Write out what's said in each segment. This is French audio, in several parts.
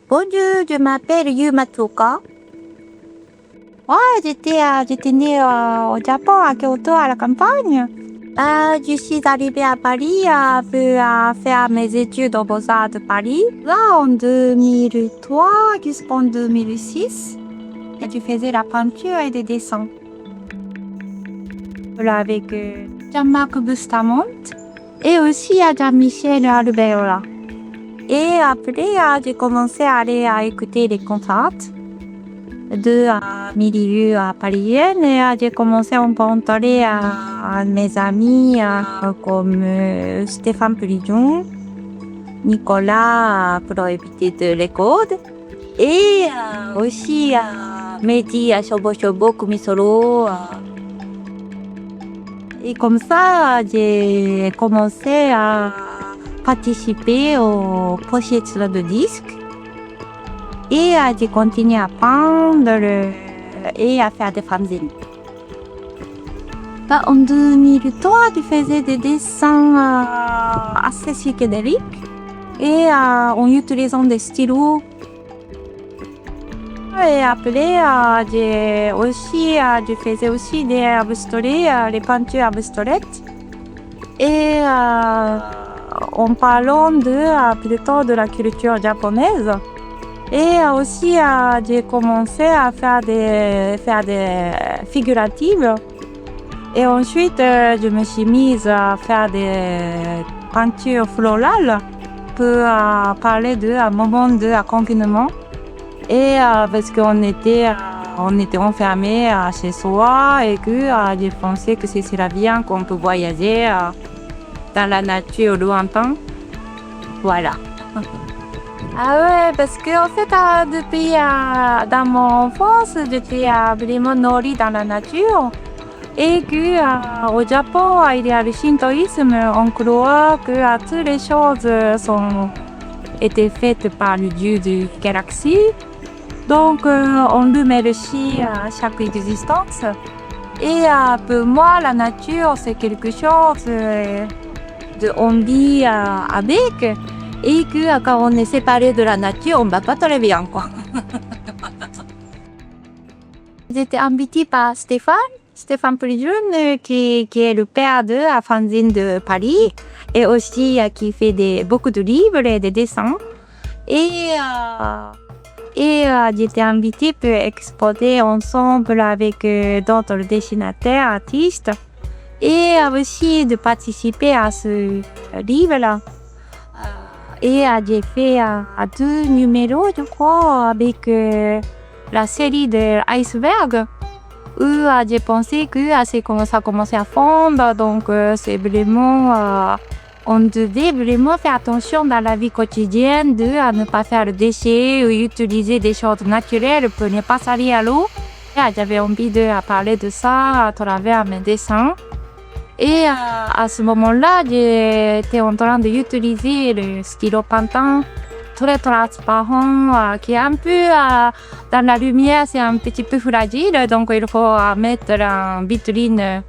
Bonjour, je m'appelle Yu Matsuoka. Ouais, j'étais née au Japon, à Kyoto, à la campagne. Je suis arrivée à Paris à faire mes études aux Beaux-Arts de Paris. Là, en 2003 jusqu'en 2006, je faisais la peinture et des dessins. Là, avec Jean-Marc Bustamante et aussi à Jean-Michel Alberola. Et après, j'ai commencé à aller à écouter les concerts de milieu parisien et j'ai commencé à rencontrer mes amis comme Stéphane Prudhomme, Nicolas pour éviter de l'école et aussi Mehdi Shobo Shobo Kumisoro. Et comme ça, j'ai commencé à participer aux pochettes de disques et j'ai continué à peindre et à faire des fanzines. En 2003, je faisais des dessins assez psychédéliques et en utilisant des stylos. Et après, je faisais aussi des abstraits, les peintures abstraites. Et en parlant plutôt de la culture japonaise. Et aussi, j'ai commencé à faire des figuratives. Et ensuite, je me suis mise à faire des peintures florales pour parler d'un moment de confinement. Et parce qu'on était enfermés chez soi et que j'ai pensé que ce serait bien qu'on peut voyager dans la nature lointaine. Voilà. Ah ouais, parce que en fait, depuis dans mon enfance, j'étais vraiment nourrie dans la nature. Et que au Japon, il y a le shintoïsme. On croit que toutes les choses étaient faites par le dieu de galaxie. Donc, on lui remercie chaque existence. Et pour moi, la nature, c'est quelque chose on vit avec. Et que quand on est séparé de la nature, on ne va pas très bien, quoi. J'étais invitée par Stéphane Prudhomme, qui est le père de la fanzine de Paris, et aussi qui fait beaucoup de livres et de dessins. Et j'étais invitée pour exposer ensemble avec d'autres dessinateurs, artistes, et aussi de participer à ce livre-là. Et j'ai fait 2 numéros, je crois, avec la série de Iceberg, où j'ai pensé que ça commençait à fondre, donc c'est vraiment... on devait vraiment faire attention dans la vie quotidienne à ne pas faire de déchets ou utiliser des choses naturelles pour ne pas salir à l'eau. J'avais envie de parler de ça à travers mes dessins. Et à ce moment-là, j'étais en train d'utiliser le stylo Pantin très transparent, qui est un peu dans la lumière, c'est un petit peu fragile, donc il faut mettre une vitrine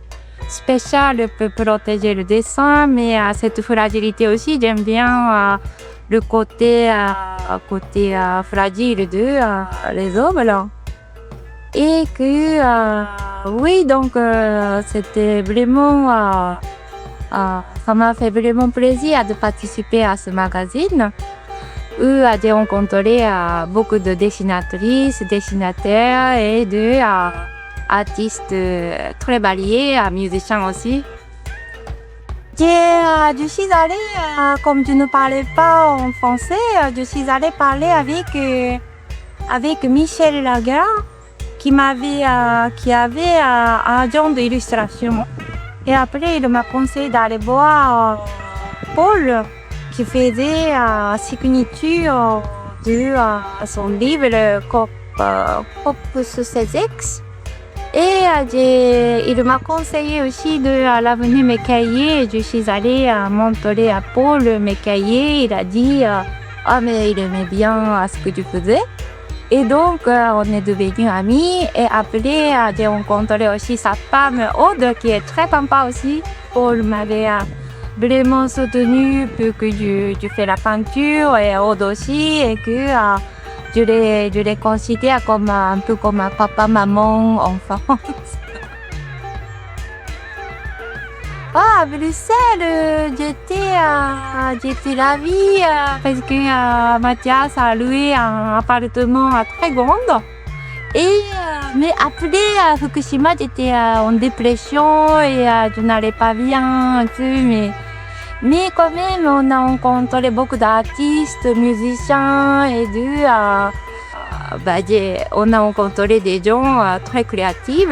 spéciale pour protéger le dessin, mais cette fragilité aussi, j'aime bien le côté fragile de les œuvres. Et que, oui, donc c'était vraiment, ça m'a fait vraiment plaisir de participer à ce magazine où j'ai rencontré beaucoup de dessinatrices, dessinateurs et d'artistes très variés, musiciens aussi. Je suis allée, comme je ne parlais pas en français, je suis allée parler avec Michel Lagarde, qui avait un genre d'illustration. Et après, il m'a conseillé d'aller voir Paul, qui faisait signature de son livre Corpus Sedex. Et il m'a conseillé aussi de l'avenue mes cahiers. Je suis allée montrer à Paul mes cahiers. Il a dit mais il aimait bien ce que tu faisais. Et donc, on est devenus amis. Et après, j'ai rencontré aussi sa femme, Aude, qui est très sympa aussi. Paul m'avait vraiment soutenu pour que je fais la peinture, et Aude aussi. Et que je les considère comme un peu comme un papa, maman, enfant. Ah, à Bruxelles, j'étais ravie parce que Mathias a loué un appartement très grand. Et mais après Fukushima, j'étais en dépression et je n'allais pas bien et tout, mais quand même, on a rencontré beaucoup d'artistes, musiciens et on a rencontré des gens très créatifs.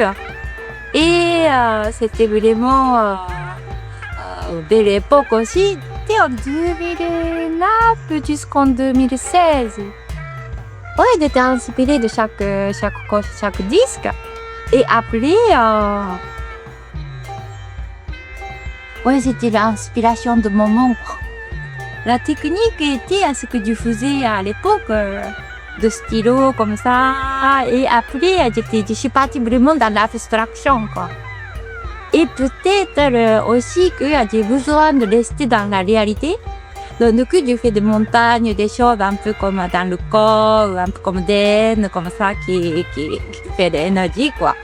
Et c'était vraiment belle époque aussi. C'était en 2009 jusqu'en 2016. Ouais, j'étais inspirée de chaque disque. Et après, ouais, c'était l'inspiration de moment. La technique était à ce que je faisais à l'époque, de stylo comme ça. Et après, je suis partie vraiment dans l'abstraction, quoi. Et peut-être aussi que j'ai besoin de rester dans la réalité. Donc, je fais des montagnes, des choses un peu comme dans le corps, un peu comme des comme ça, qui fait de l'énergie, quoi.